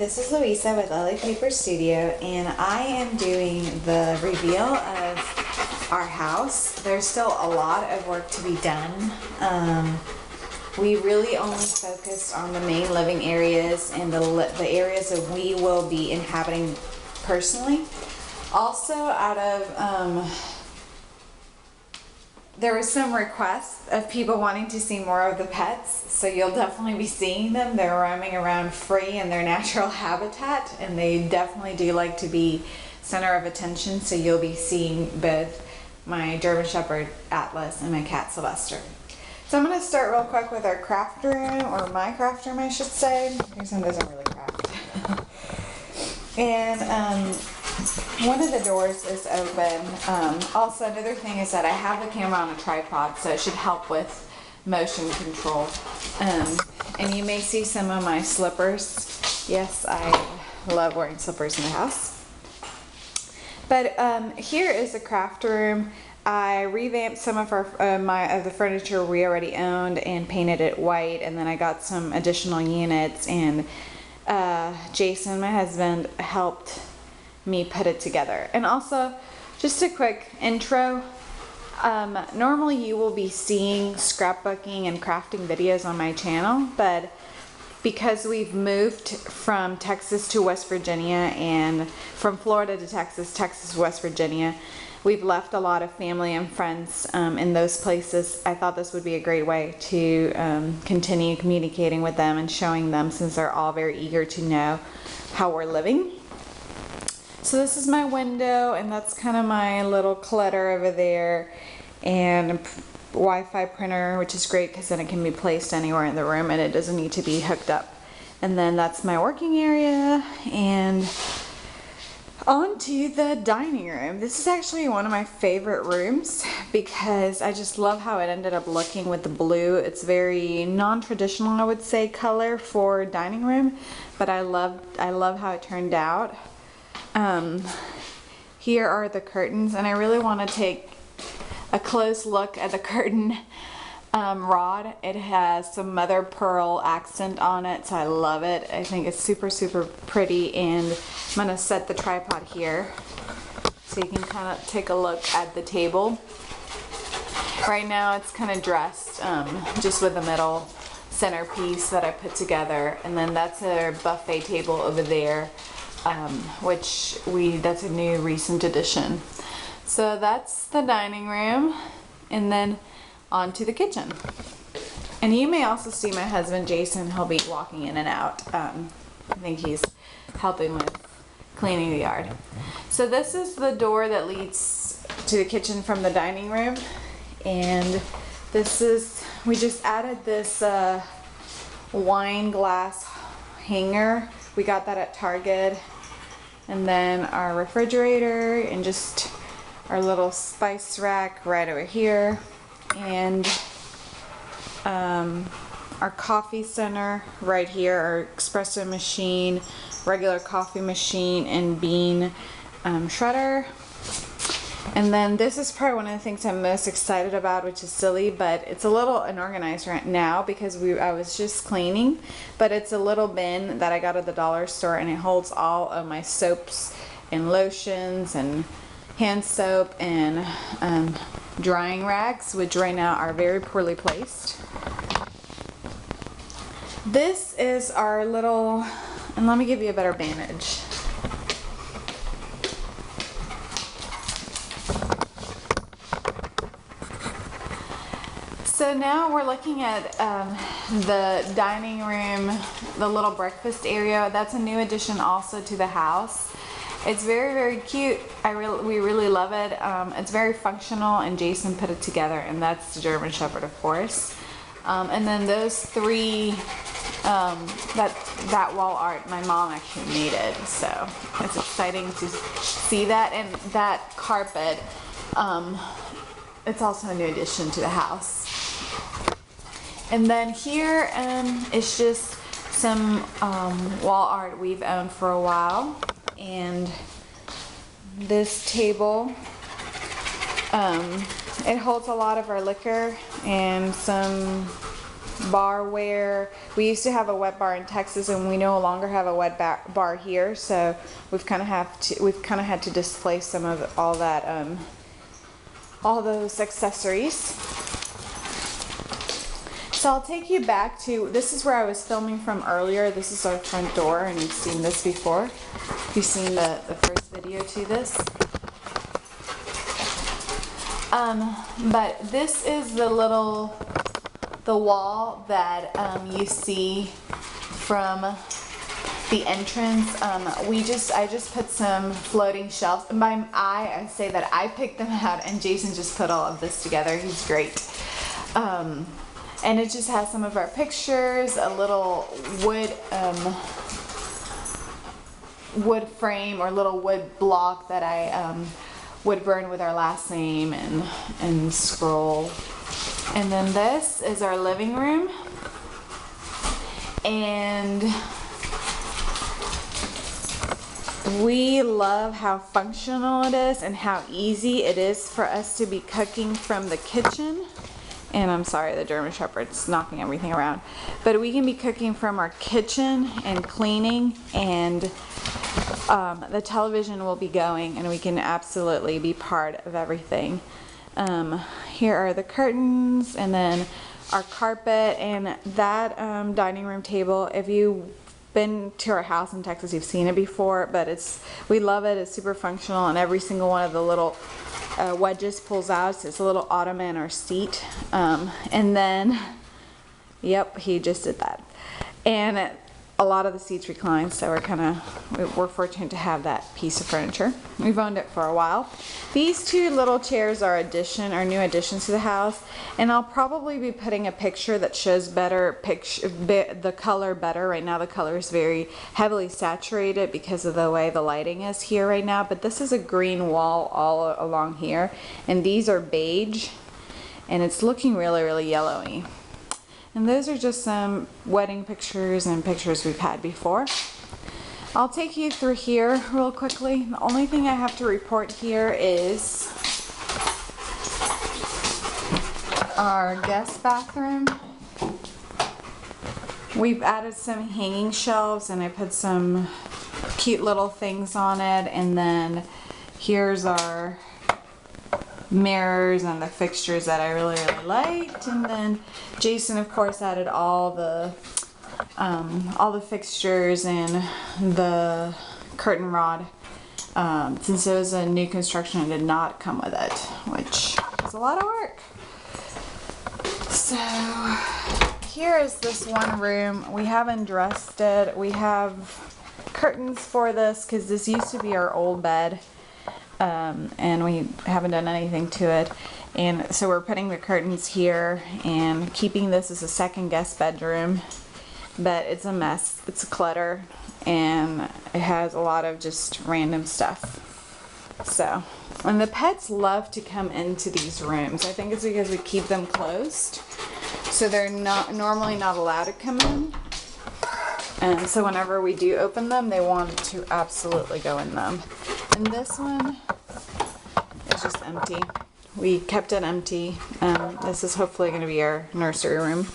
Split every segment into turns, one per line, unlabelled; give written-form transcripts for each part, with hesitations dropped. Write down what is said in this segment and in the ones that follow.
this is Louisa with LA Paper Studio, and I am doing the reveal of our house. There's still a lot of work to be done. We really only focused on the main living areas and the areas that we will be inhabiting personally. Also, out of there was some requests of people wanting to see more of the pets, so you'll definitely be seeing them. They're roaming around free in their natural habitat, and they definitely do like to be center of attention, so you'll be seeing both my German Shepherd Atlas and my cat Sylvester. So I'm going to start real quick with our craft room, or my craft room I should say. Jason doesn't really craft. And one of the doors is open. Also, another thing is that I have the camera on a tripod, so it should help with motion control. And you may see some of my slippers. Yes, I love wearing slippers in the house. But here is the craft room. I revamped some of the furniture we already owned and painted it white, and then I got some additional units, and Jason, my husband, helped me put it together. And also, just a quick intro, normally you will be seeing scrapbooking and crafting videos on my channel, but because we've moved from Texas to West Virginia, and from Florida to Texas, Texas to West Virginia, we've left a lot of family and friends in those places. I thought this would be a great way to continue communicating with them and showing them, since they're all very eager to know how we're living. So this is my window, and that's kind of my little clutter over there, and a Wi-Fi printer, which is great because then it can be placed anywhere in the room and it doesn't need to be hooked up. And then that's my working area, and on to the dining room. This is actually one of my favorite rooms because I just love how it ended up looking with the blue. It's very non-traditional, I would say, color for dining room, but I love how it turned out. Here are the curtains, and I really want to take a close look at the curtain rod. It has some mother of pearl accent on it, so I love it. I think it's super pretty, and I'm going to set the tripod here so you can kind of take a look at the table. Right now it's kind of dressed just with the middle centerpiece that I put together, and then that's a buffet table over there, that's a new recent addition. So that's the dining room, and then on to the kitchen. And you may also see my husband Jason. He'll be walking in and out. I think he's helping with cleaning the yard. So this is the door that leads to the kitchen from the dining room, and we just added this wine glass hanger. We got that at Target. And then our refrigerator, and just our little spice rack right over here, and our coffee center right here, our espresso machine, regular coffee machine, and bean shredder. And then this is probably one of the things I'm most excited about, which is silly, but it's a little unorganized right now because I was just cleaning, but it's a little bin that I got at the dollar store, and it holds all of my soaps and lotions and hand soap and drying rags, which right now are very poorly placed. This is our little, and let me give you a better vantage. So now we're looking at the dining room, the little breakfast area. That's a new addition also to the house. It's very cute. We really love it. It's very functional, and Jason put it together, and that's the German Shepherd, of course. And then those three, that wall art, my mom actually made it, so it's exciting to see that. And that carpet, it's also a new addition to the house. And then here is just some wall art we've owned for a while. And this table, it holds a lot of our liquor and some barware. We used to have a wet bar in Texas, and we no longer have a wet bar here, so we've kind of had to displace some of all that, all those accessories. So I'll take you back to, this is where I was filming from earlier. This is our front door, and you've seen this before. You've seen the first video to this. But this is the wall that you see from the entrance. I just put some floating shelves, and by I say that I picked them out, and Jason just put all of this together. He's great. And it just has some of our pictures, a little wood frame or little wood block that I would burn with our last name and scroll. And then this is our living room, and we love how functional it is and how easy it is for us to be cooking from the kitchen. And I'm sorry, the German Shepherd's knocking everything around. But we can be cooking from our kitchen and cleaning, and the television will be going, and we can absolutely be part of everything. Here are the curtains, and then our carpet, and that dining room table. If you've been to our house in Texas, you've seen it before, but we love it. It's super functional, and every single one of the little wedges pulls out, so it's a little ottoman or seat. And then, yep, he just did that. And a lot of the seats recline, so we're fortunate to have that piece of furniture. We've owned it for a while. These two little chairs are new additions to the house, and I'll probably be putting a picture that shows the color better. Right now the color is very heavily saturated because of the way the lighting is here right now, but this is a green wall all along here, and these are beige, and it's looking really, really yellowy. And those are just some wedding pictures and pictures we've had before. I'll take you through here real quickly. The only thing I have to report here is our guest bathroom. We've added some hanging shelves, and I put some cute little things on it. And then here's our mirrors and the fixtures that I really, really liked. And then Jason, of course, added all the fixtures and the curtain rod. Since it was a new construction, it did not come with it, which is a lot of work. So here is this one room. We haven't dressed it. We have curtains for this because this used to be our old bed. And we haven't done anything to it, and so we're putting the curtains here and keeping this as a second guest bedroom, but it's a mess. It's a clutter, and it has a lot of just random stuff. So, and the pets love to come into these rooms. I think it's because we keep them closed, so they're normally not allowed to come in. And so whenever we do open them, they want to absolutely go in them. And this one is just empty. We kept it empty. This is hopefully going to be our nursery room.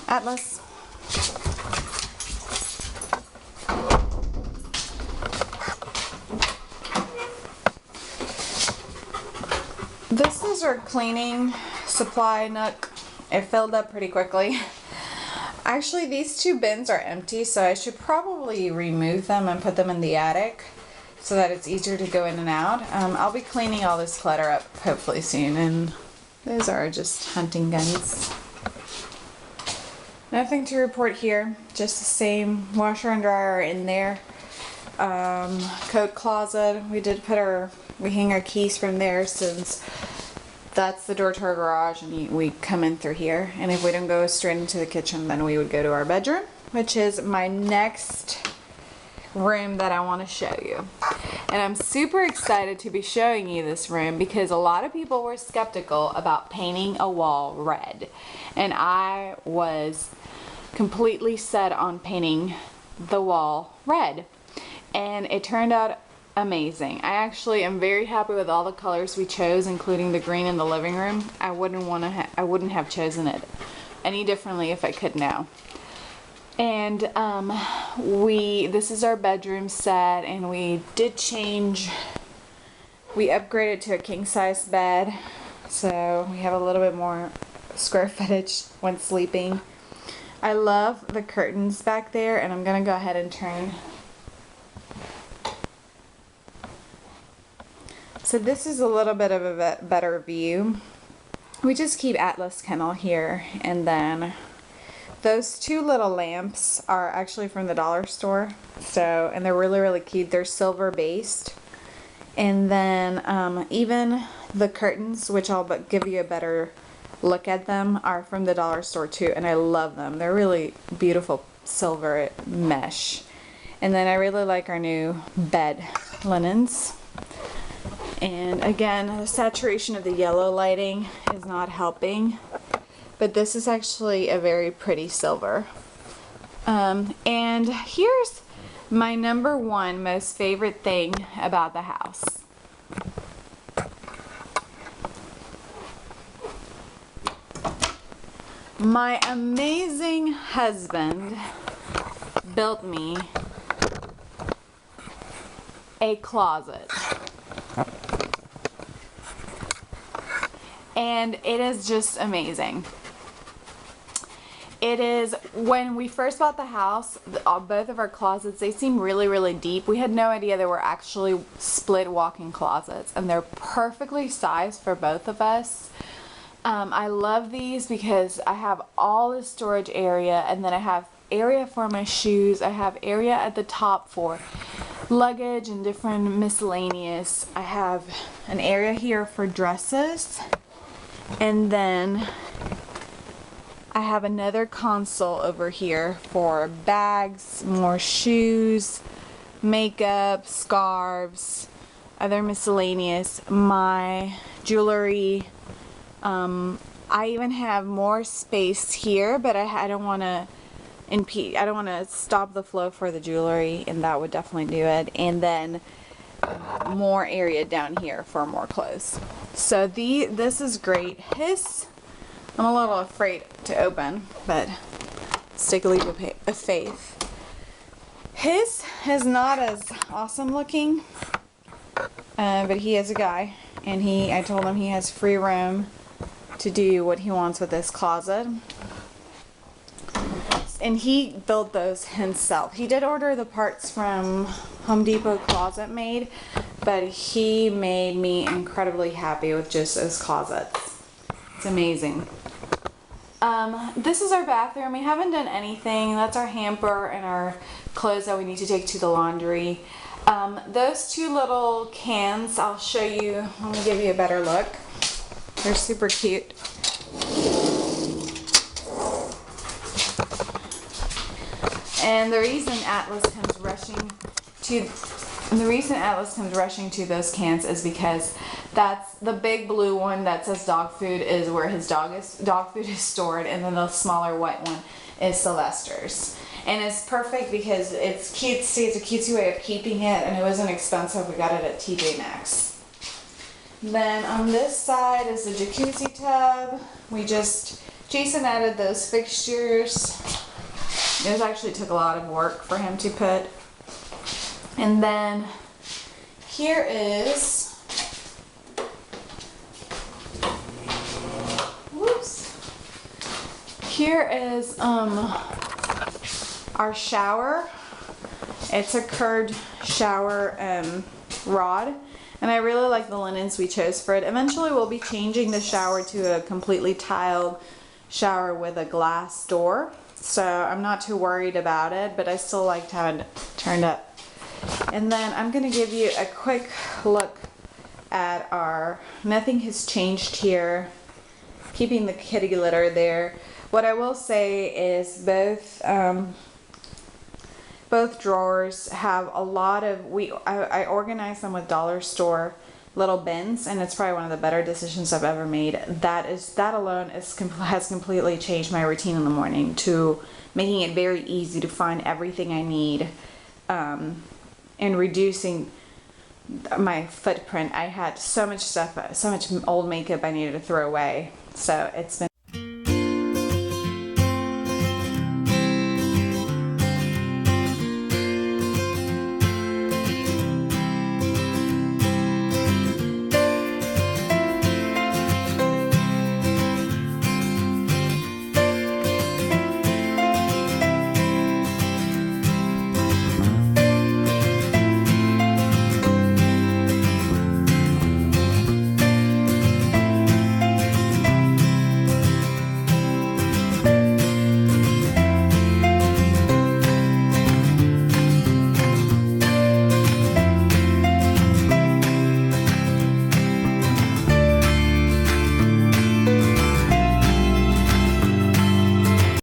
Atlas. This is our cleaning supply nook. It filled up pretty quickly. Actually, these two bins are empty, so I should probably remove them and put them in the attic so that it's easier to go in and out. I'll be cleaning all this clutter up hopefully soon, and those are just hunting guns. Nothing to report here, just the same washer and dryer are in there. Coat closet, we hang our keys from there since that's the door to our garage, and we come in through here. And if we don't go straight into the kitchen, then we would go to our bedroom, which is my next room that I want to show you. And I'm super excited to be showing you this room because a lot of people were skeptical about painting a wall red, and I was completely set on painting the wall red, and it turned out amazing. I actually am very happy with all the colors we chose, including the green in the living room. I wouldn't have chosen it any differently if I could now. And this is our bedroom set, and we upgraded to a king size bed, so we have a little bit more square footage when sleeping. I love the curtains back there, and I'm gonna go ahead and turn. So this is a little bit of a better view. We just keep Atlas Kennel here, and then those two little lamps are actually from the dollar store. So, and they're really, really cute. They're silver based. And then even the curtains, which I'll give you a better look at them, are from the dollar store too, and I love them. They're really beautiful silver mesh. And then I really like our new bed linens. And again, the saturation of the yellow lighting is not helping, but this is actually a very pretty silver. And here's my number one most favorite thing about the house. My amazing husband built me a closet. And it is just amazing. It is, when we first bought the house, both of our closets, they seem really, really deep. We had no idea they were actually split walk-in closets, and they're perfectly sized for both of us. I love these because I have all the storage area, and then I have area for my shoes. I have area at the top for luggage and different miscellaneous. I have an area here for dresses. And then I have another console over here for bags, more shoes, makeup, scarves, other miscellaneous, my jewelry. I even have more space here, but I don't want to impede. I don't want to stop the flow for the jewelry, and that would definitely do it. And then more area down here for more clothes. So this is great. I'm a little afraid to open, but let's take a leap of faith. His is not as awesome looking, but he is a guy, and I told him he has free room to do what he wants with this closet. And he built those himself. He did order the parts from Home Depot Closet Made, but he made me incredibly happy with just those closets. It's amazing. This is our bathroom. We haven't done anything. That's our hamper and our clothes that we need to take to the laundry. Those two little cans, I'll show you. Let me give you a better look. They're super cute. And the reason Atlas comes rushing to those cans is because that's the big blue one that says dog food is where his dog food is stored, and then the smaller white one is Sylvester's. And it's perfect because it's cutesy. It's a cutesy way of keeping it, and it wasn't expensive. We got it at TJ Maxx. Then on this side is the jacuzzi tub. Jason added those fixtures. It actually took a lot of work for him to put. And then here is, here is our shower. It's a curved shower rod, and I really like the linens we chose for it. Eventually we'll be changing the shower to a completely tiled shower with a glass door. So I'm not too worried about it, but I still like to have it turned up. And then I'm going to give you a quick look at nothing has changed here, keeping the kitty litter there. What I will say is both drawers have a lot of, I organized them with dollar store little bins, and it's probably one of the better decisions I've ever made. That alone has completely changed my routine in the morning to making it very easy to find everything I need, and reducing my footprint. I had so much stuff, so much old makeup I needed to throw away. So it's been